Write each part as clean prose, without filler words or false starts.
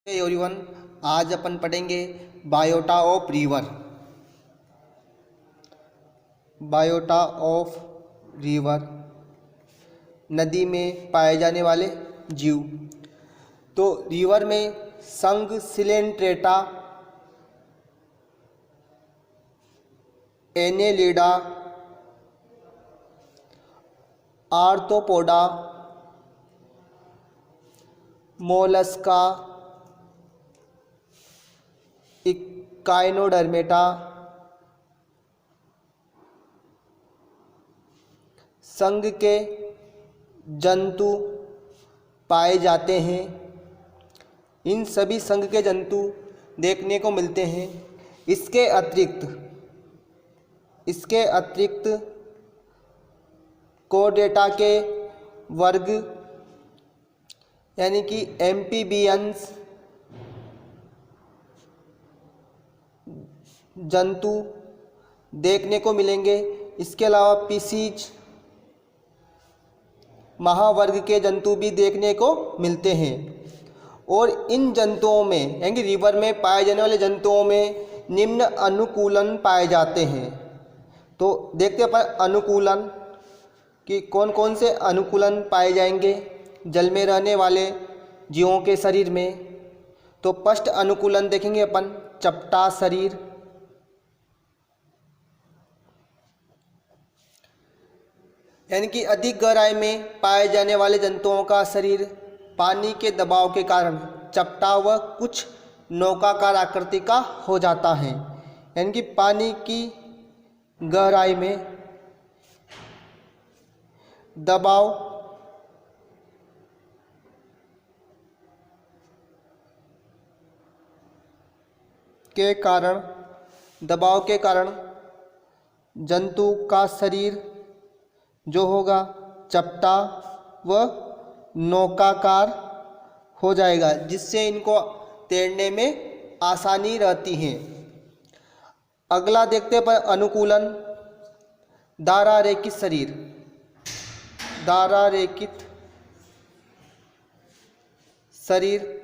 Everyone, आज अपन पढ़ेंगे biota of river. Biota of river नदी में पाए जाने वाले जीव। तो रिवर में संघ Coelenterata, Annelida, arthropoda, Mollusca, Echinodermata, संघ के जंतु पाए जाते हैं। इन सभी संघ के जंतु देखने को मिलते हैं। इसके अतिरिक्त कोर्डेटा के वर्ग यानी कि एम्फीबियंस जंतु देखने को मिलेंगे। इसके अलावा पीसीज महावर्ग के जंतु भी देखने को मिलते हैं। और इन जंतुओं में यानी रिवर में पाए जाने वाले जंतुओं में निम्न अनुकूलन पाए जाते हैं। तो देखते हैं अपन अनुकूलन कि कौन कौन से अनुकूलन पाए जाएंगे जल में रहने वाले जीवों के शरीर में। तो फर्स्ट अनुकूलन देखेंगे अपन, चपटा शरीर। यानी कि अधिक गहराई में पाए जाने वाले जंतुओं का शरीर पानी के दबाव के कारण चपटा व कुछ नौकाकार आकृति का हो जाता है। यानी कि पानी की गहराई में दबाव के कारण जंतु का शरीर जो होगा चपटा व नौकाकार हो जाएगा, जिससे इनको तैरने में आसानी रहती है। अगला देखते पर अनुकूलन दारारेखित शरीर। दारारेखित शरीर,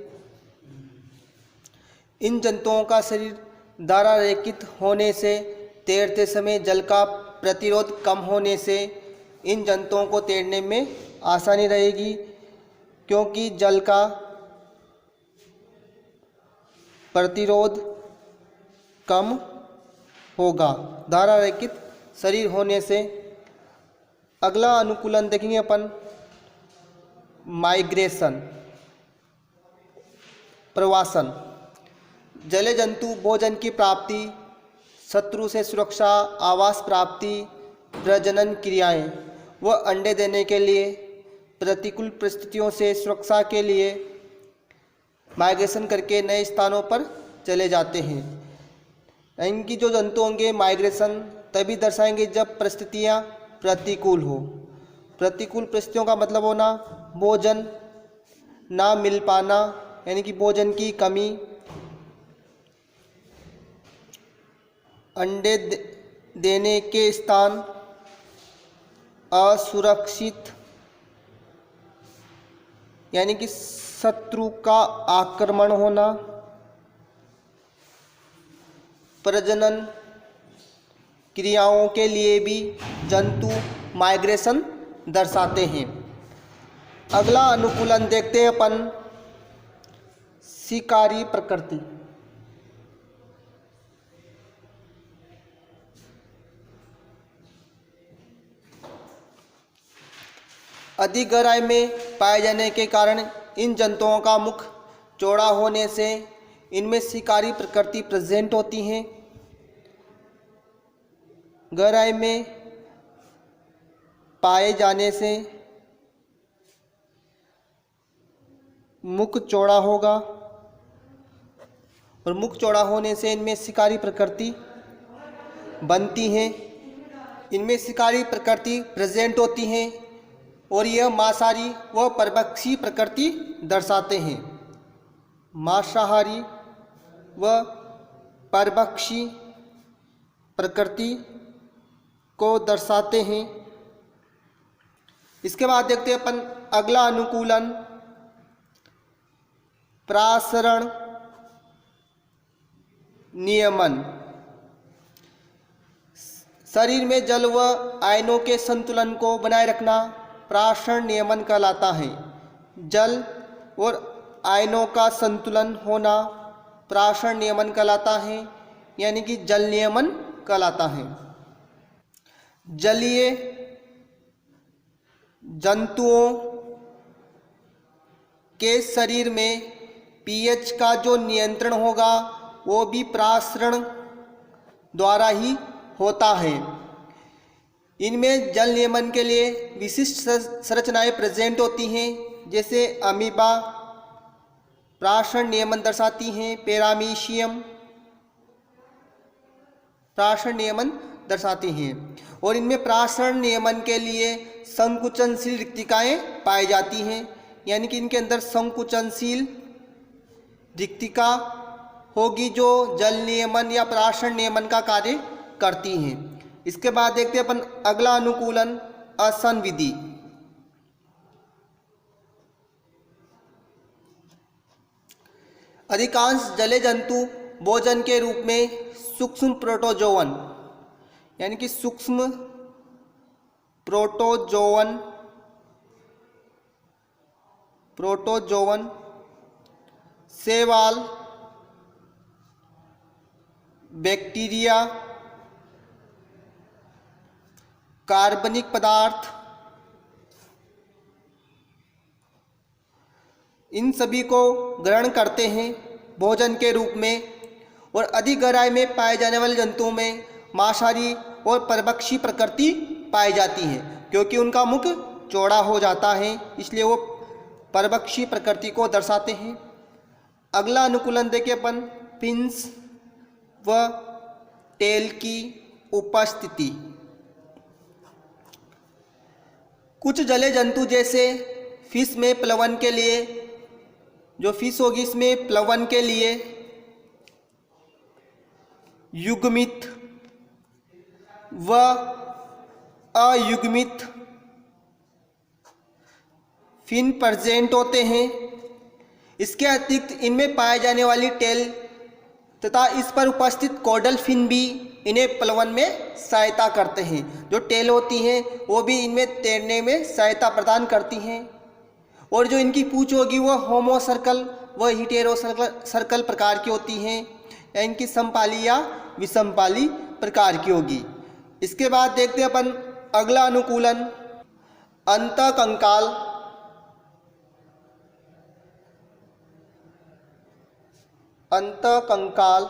इन जंतुओं का शरीर दारारेखित होने से तैरते समय जल का प्रतिरोध कम होने से इन जंतुओं को तैरने में आसानी रहेगी, क्योंकि जल का प्रतिरोध कम होगा दारारेखित शरीर होने से। अगला अनुकूलन देखेंगे अपन, माइग्रेशन, प्रवासन। जलीय जंतु भोजन की प्राप्ति, शत्रु से सुरक्षा, आवास प्राप्ति, प्रजनन क्रियाएं व अंडे देने के लिए, प्रतिकूल परिस्थितियों से सुरक्षा के लिए माइग्रेशन करके नए स्थानों पर चले जाते हैं। इनकी जो जंतु होंगे माइग्रेशन तभी दर्शाएंगे जब परिस्थितियां प्रतिकूल हो। प्रतिकूल परिस्थितियों का मतलब होना भोजन ना मिल पाना, यानी कि भोजन की कमी, अंडे देने के स्थान असुरक्षित, यानी कि शत्रु का आक्रमण होना, प्रजनन क्रियाओं के लिए भी जंतु माइग्रेशन दर्शाते हैं। अगला अनुकूलन देखते हैं अपन, शिकारी प्रकृति। अधिक गहराई में पाए जाने के कारण इन जंतुओं का मुख चौड़ा होने से इनमें शिकारी प्रकृति प्रेजेंट होती हैं। गहराई में पाए जाने से मुख चौड़ा होगा और मुख चौड़ा होने से इनमें शिकारी प्रकृति बनती हैं। इनमें शिकारी प्रकृति प्रेजेंट होती हैं और यह मांसाहारी व परभक्षी प्रकृति दर्शाते हैं। मांसाहारी व परभक्षी प्रकृति को दर्शाते हैं। इसके बाद देखते हैं अपन अगला अनुकूलन, प्रासरण नियमन। शरीर में जल व आयनों के संतुलन को बनाए रखना प्रासरण नियमन कहलाता है। जल और आयनों का संतुलन होना प्रासरण नियमन कहलाता है, यानी कि जल नियमन कहलाता है। जलीय जंतुओं के शरीर में पीएच का जो नियंत्रण होगा वो भी प्रासरण द्वारा ही होता है। इनमें जल नियमन के लिए विशिष्ट संरचनाएं प्रेजेंट होती हैं, जैसे अमीबा प्रासरण नियमन दर्शाती हैं, पैरामीशियम प्रासरण नियमन दर्शाती हैं। और इनमें प्रासरण नियमन के लिए संकुचनशील रिक्तिकाएं पाई जाती हैं, यानी कि इनके अंदर संकुचनशील रिक्तिका होगी जो जल नियमन या प्रासरण नियमन का कार्य करती हैं। इसके बाद देखते हैं अपन अगला अनुकूलन आसन विधि। अधिकांश जलीय जंतु भोजन के रूप में सूक्ष्म प्रोटोजोवन यानी कि सूक्ष्म प्रोटोजोवन शैवाल, बैक्टीरिया, कार्बनिक पदार्थ, इन सभी को ग्रहण करते हैं भोजन के रूप में। और अधिक गहराई में पाए जाने वाले जंतुओं में मांसाहारी और परभक्षी प्रकृति पाई जाती है, क्योंकि उनका मुख चौड़ा हो जाता है, इसलिए वो परभक्षी प्रकृति को दर्शाते हैं। अगला अनुकूलन देखिए अपन फिन्स व टेल की उपस्थिति। कुछ जलीय जंतु जैसे फिश में प्लवन के लिए, जो फिश होगी इसमें प्लवन के लिए युग्मित व अयुग्मित फिन प्रेजेंट होते हैं। इसके अतिरिक्त इनमें पाए जाने वाली टेल तथा इस पर उपस्थित कॉडल फिन भी इन्हें प्लवन में सहायता करते हैं। जो टेल होती हैं वो भी इनमें तैरने में सहायता प्रदान करती हैं। और जो इनकी पूंछ होगी वह होमो सर्कल व हिटेरो सर्कल प्रकार की होती हैं, या इनकी समपाली या विषमपाली प्रकार की होगी। इसके बाद देखते हैं अपन अगला अनुकूलन अंतःकंकाल। अंतःकंकाल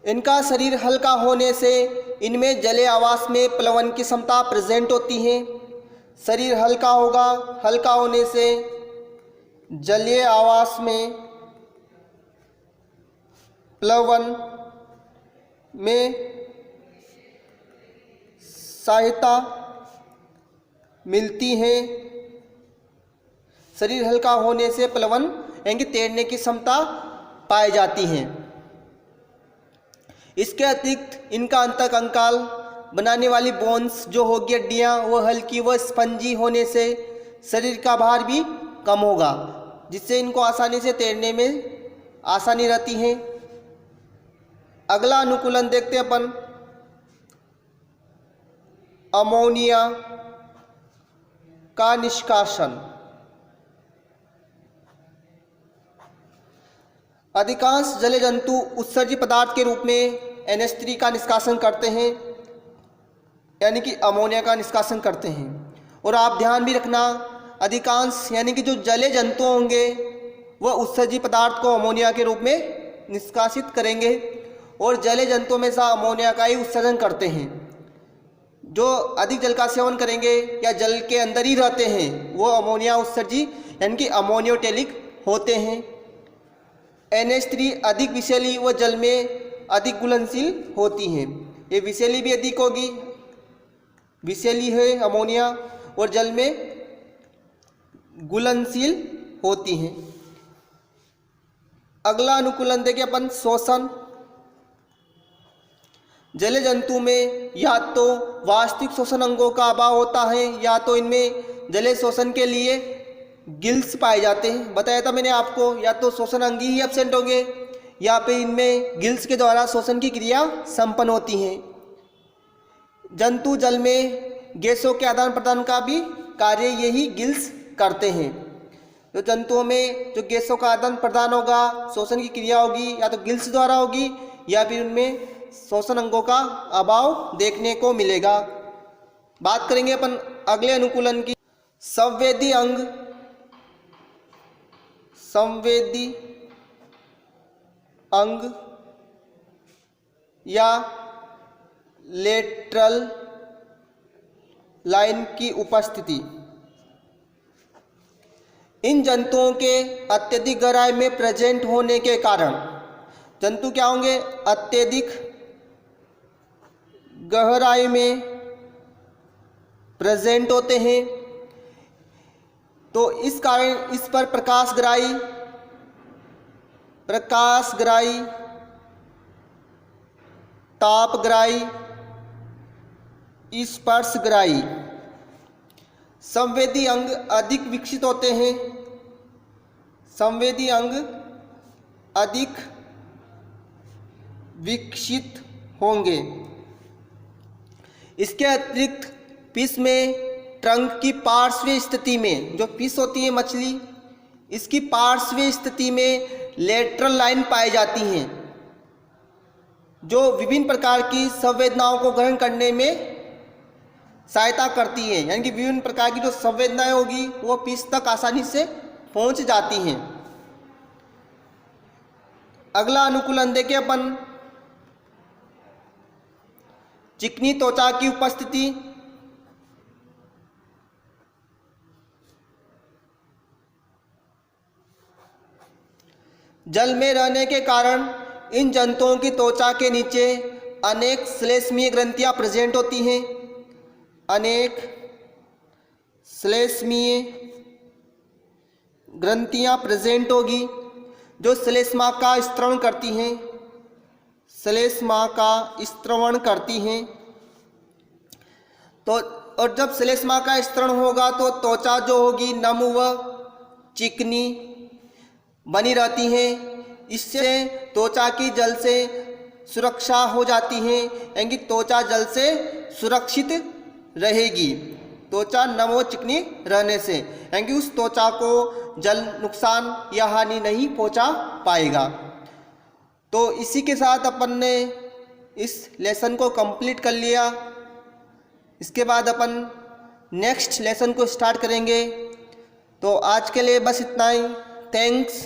इनका शरीर हल्का होने से इनमें जलीय आवास में प्लवन की क्षमता प्रेजेंट होती है। शरीर हल्का होगा, हल्का होने से जलीय आवास में प्लवन में सहायता मिलती है। शरीर हल्का होने से प्लवन यानी तैरने की क्षमता पाई जाती है। इसके अतिरिक्त इनका अंतःकंकाल बनाने वाली बोन्स जो होगी हड्डियाँ वह हल्की व स्पंजी होने से शरीर का भार भी कम होगा, जिससे इनको आसानी से तैरने में आसानी रहती है। अगला अनुकूलन देखते हैं अपन अमोनिया का निष्कासन। अधिकांश जलीय जंतु उत्सर्जी पदार्थ के रूप में NH3 का निष्कासन करते हैं, यानी कि अमोनिया का निष्कासन करते हैं। और आप ध्यान भी रखना, अधिकांश यानी कि जो जलीय जंतु होंगे वह उत्सर्जी पदार्थ को अमोनिया के रूप में निष्कासित करेंगे, और जलीय जंतुओं में से अमोनिया का ही उत्सर्जन करते हैं। जो अधिक जल का सेवन करेंगे या जल के अंदर ही रहते हैं वो अमोनिया उत्सर्जी यानी कि अमोनियोटेलिक होते हैं। NH3 अधिक विषैली व जल में अधिक घुलनशील होती हैं। ये विषैली भी अधिक होगी, विषैली है अमोनिया, और जल में घुलनशील होती हैं। अगला अनुकूलन देखिए अपन शोषण। जलीय जंतु में या तो वास्तविक शोषण अंगों का अभाव होता है, या तो इनमें जलीय शोषण के लिए गिल्स पाए जाते हैं। बताया था मैंने आपको, या तो श्वसन अंगी ही एब्सेंट होंगे या फिर इनमें गिल्स के द्वारा श्वसन की क्रिया संपन्न होती हैं। जंतु जल में गैसों के आदान प्रदान का भी कार्य यही गिल्स करते हैं। तो जंतुओं में जो गैसों का आदान प्रदान होगा, श्वसन की क्रिया होगी, या तो गिल्स द्वारा होगी या फिर उनमें श्वसन अंगों का अभाव देखने को मिलेगा। बात करेंगे अपन अगले अनुकूलन की। संवेदी अंग, संवेदी अंग या लेटरल लाइन की उपस्थिति। इन जंतुओं के अत्यधिक गहराई में प्रेजेंट होने के कारण, जंतु क्या होंगे, अत्यधिक गहराई में प्रेजेंट होते हैं, तो इस कारण इस पर प्रकाशग्राही, तापग्राही, स्पर्शग्राही संवेदी अंग अधिक विकसित होते हैं। संवेदी अंग अधिक विकसित होंगे। इसके अतिरिक्त फिश में ट्रंक की पार्श्व स्थिति में, जो फिश होती है मछली, इसकी पार्श्व स्थिति में लेटरल लाइन पाई जाती हैं, जो विभिन्न प्रकार की संवेदनाओं को ग्रहण करने में सहायता करती है। यानी कि विभिन्न प्रकार की जो संवेदनाएं होगी वो फिश तक आसानी से पहुंच जाती हैं। अगला अनुकूलन देखें अपन, चिकनी त्वचा की उपस्थिति। जल में रहने के कारण इन जंतुओं की त्वचा के नीचे अनेक श्लेष्मीय ग्रंथियां प्रेजेंट होती हैं। अनेक श्लेष्मीय ग्रंथियां प्रेजेंट होगी जो श्लेष्मा का स्त्रवण करती हैं, श्लेष्मा का स्त्रवण करती हैं। तो और जब श्लेष्मा का स्त्रवण होगा तो त्वचा जो होगी नम व चिकनी बनी रहती है। इससे त्वचा की जल से सुरक्षा हो जाती है, यानी त्वचा जल से सुरक्षित रहेगी। त्वचा नम व चिकनी रहने से यानी उस त्वचा को जल नुकसान या हानि नहीं पहुंचा पाएगा। तो इसी के साथ अपन ने इस लेसन को कंप्लीट कर लिया। इसके बाद अपन नेक्स्ट लेसन को स्टार्ट करेंगे। तो आज के लिए बस इतना ही। थैंक्स।